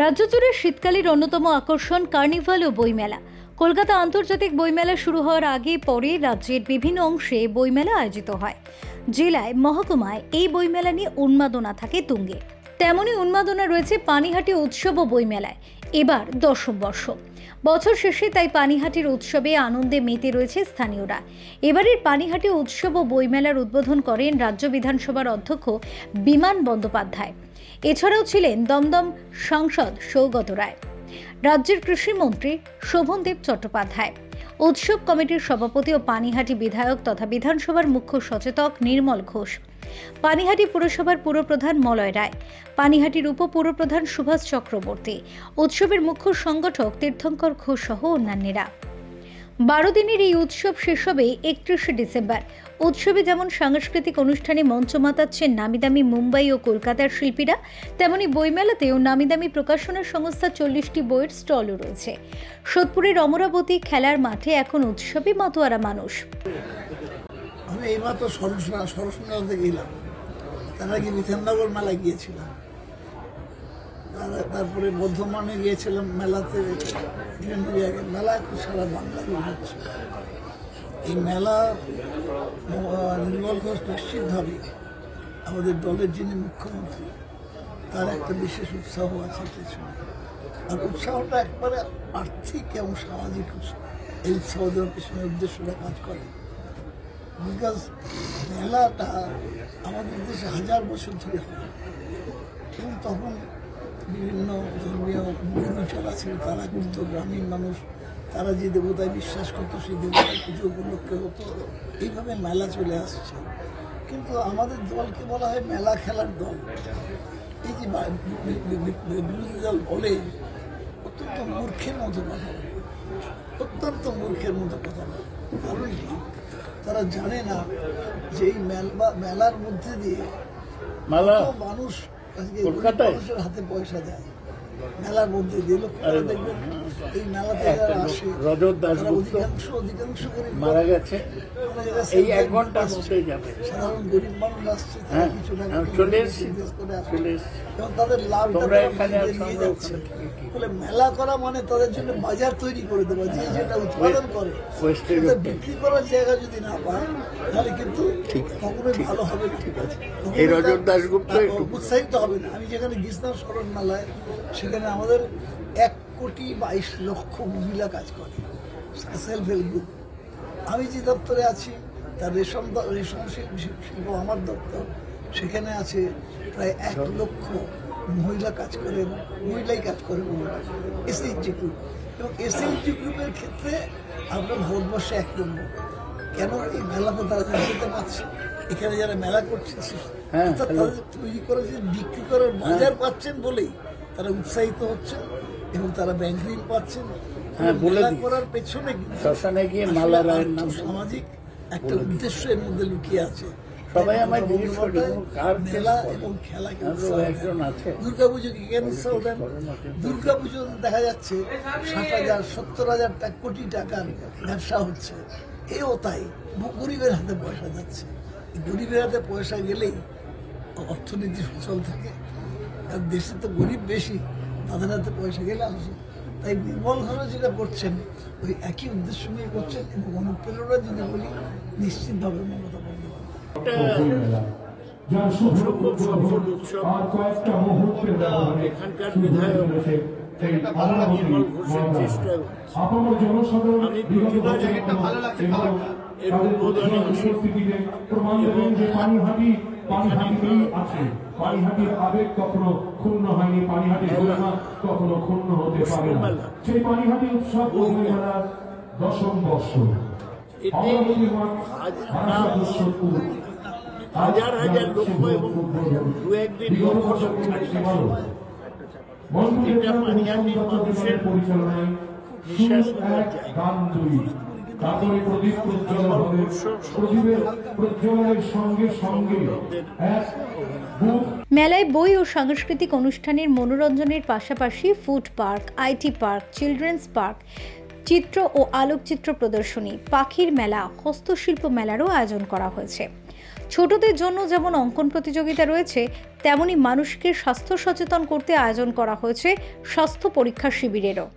রাজ্য জুড়ে শীতকালের অন্যতম আকর্ষণ কার্নিভাল ও বইমেলা। কলকাতা আন্তর্জাতিক বইমেলা শুরু হওয়ার আগে পরে রাজ্যের বিভিন্ন অংশে বইমেলা আয়োজিত হয়। জেলায়, মহকুমায় এই বইমেলা নিয়ে উন্মাদনা থাকে তুঙ্গে। তেমনই উন্মাদনা রয়েছে পানিহাটি উৎসব ও বইমেলায়। এবার 10ম বর্ষ, বছর শেষে তাই পানিহাটির উৎসবে আনন্দে মেতে রয়েছে স্থানীয়রা। এবারের পানিহাটি উৎসব ও বইমেলার উদ্বোধন করেন রাজ্য বিধানসভার অধ্যক্ষ বিমান বন্দ্যোপাধ্যায়। এছাড়াও ছিলেন দমদম সাংসদ সৌগত রায়, রাজ্যের কৃষিমন্ত্রী শোভনদেব চট্টোপাধ্যায়, উৎসব কমিটির সভাপতি ও পানিহাটি বিধায়ক তথা বিধানসভার মুখ্য সচেতক নির্মল ঘোষ, পানিহাটি পুরসভার পুরপ্রধান মলয় রায়, পানিহাটির উপপুরপ্রধান সুভাষ চক্রবর্তী, উৎসবের মুখ্য সংগঠক তীর্থঙ্কর ঘোষ সহ অন্যান্যরা। 12 দিনের এই উৎসব শেষ হবে 31শে ডিসেম্বর। উৎসবে যেমন সাংস্কৃতিক অনুষ্ঠানে মঞ্চ মাতাচ্ছেন নামিদামি মুম্বাই ও কলকাতার শিল্পীরা, তেমনি বইমেলাতেও নামিদামি প্রকাশনা সংস্থা 40টি বইয়ের স্টলও রয়েছে। সোদপুরের অমরাবতী খেলার মাঠে এখন উৎসবে মাতোয়ারা মানুষ। আমি এইমাত্র সরসমেলাতে গেলাম, তার আগে বিধাননগর মেলায় গিয়েছিলাম, তারপরে বর্ধমানে গিয়েছিলাম মেলাতে। বিভিন্ন জায়গায় মেলা এখন সারা বাংলা হচ্ছে। এই মেলা নির্মল ঘোষ নিশ্চিতভাবে আমাদের দলের যিনি মুখ্যমন্ত্রী, তার একটা বিশেষ উৎসাহ আছে পেছনে। আর উৎসাহটা একবারে আর্থিক এবং সামাজিক উৎসাহ। এই উৎসাহ দেওয়ার পেছনে উদ্দেশ্যটা কাজ করে। বিকজ মেলাটা আমাদের দেশে 1000 বছর ধরে হয়, এবং তখন বিভিন্ন ধর্মীয় মুখোচারা ছিল, তারা করতো। গ্রামীণ মানুষ তারা যে দেবতায় বিশ্বাস করতো, সেই দেবতার পুজো উপলক্ষে হতো। এইভাবে মেলা চলে আসছে। কিন্তু আমাদের দলকে বলা হয় মেলা খেলার দল। এই যে বিরোধী দল বলে, অত্যন্ত মূর্খের মতো কথা বলে, অত্যন্ত মূর্খের মতো কথা বলে। কারণ কি, তারা জানে না যে এই মেলার মধ্যে দিয়ে মানুষ মানুষের হাতে পয়সা দেয়। মেলার মধ্যে দিয়ে লোকেরা দেখবেন এই মেলাতে যারা আসে, অধিকাংশ মারা গেছে। এই 1 ঘন্টার মধ্যে যাবে। সাধারণ গরিব মানুষ আসছে, কিছু টাকা চলে এবং তাদের লাভ নিয়ে যাচ্ছে। বলে মেলা করা মানে তাদের জন্য বাজার তৈরি করে দেওয়া, যে যেটা উৎপাদন করে বিক্রি করার জায়গা যদি না পায়, তাহলে কিন্তু কখনোই ভালো হবে না। ঠিক আছে, উৎসাহিত হবে না। আমি যেখানে গিয়েছিলাম শরৎ মেলায়, সেখানে আমাদের 1,22,00,000 মহিলা কাজ করে, সেলফ হেল্প গ্রুপ। আমি যে দপ্তরে আছি, তার রেশম শিল্প আমার দপ্তর, সেখানে আছে প্রায় 1 লক্ষ মহিলা কাজ করে, মহিলাই কাজ করে বলে এসএইচজি গ্রুপ। এবং এসএইচজি গ্রুপের ক্ষেত্রে আমরা ভারতবর্ষে 1 নম্বর। কেন? এই মেলাতে তারা যেতে পারছে, এখানে যারা মেলা করছে তাদের তৈরি করে যে বিক্রি করার বাজার পাচ্ছেন বলেই তারা উৎসাহিত হচ্ছেন, এবং তারা ব্যাংক ঋণ পাচ্ছেন। মেলা করার পেছনে সামাজিক একটা উদ্দেশ্য এর মধ্যে লুকিয়ে আছে। সবাই আমার মেলা এবং খেলাকে দুর্গাপুজোকে কেন উৎসাহ দেন? দুর্গাপুজো দেখা যাচ্ছে 60,000 70,000 কোটি টাকার ব্যবসা হচ্ছে। এও তাই, গরিবের হাতে পয়সা যাচ্ছে। গরিবের হাতে পয়সা গেলেই অর্থনীতি সচল থাকে। আর দেশে তো গরিব বেশি, তাদের হাতে পয়সা গেলে আসে। তাই নির্মল ঘোষ যেটা করছেন, ওই একই উদ্দেশ্য নিয়ে করছেন। এবং অনুপ্রেরণা যদি বলি, নিশ্চিতভাবে মমতা এখানকার বিধায়ক নির্মল ঘোষের চেষ্টা এর উদ্বোধনে পানিহাটির আবেগ কখনো ক্ষুণ্ণ হয়নি, পানিহাটির কখনো ক্ষুণ্ণ হতে পারে না। সেই পানিহাটি উৎসব মেলার 10ম বর্ষ। হাজার হাজার লোক এবং 2-1 দিন এটা পানিহাটির মানুষের নিঃশ্বাস নেওয়ার জায়গা। তারপরে প্রদীপ প্রজ্বলন হবে, প্রদীপের প্রজ্বলনের সঙ্গে সঙ্গে মেলায় বই ও সাংস্কৃতিক অনুষ্ঠানের মনোরঞ্জনের পাশাপাশি food park, IT park, children's park, চিত্র ও আলোকচিত্র প্রদর্শনী, পাখির মেলা, হস্তশিল্প মেলারও আয়োজন করা হয়েছে। ছোটদের জন্য যেমন অঙ্কন প্রতিযোগিতা রয়েছে, তেমনি মানুষকে স্বাস্থ্য সচেতন করতে আয়োজন করা হয়েছে স্বাস্থ্য পরীক্ষা শিবিরেরও।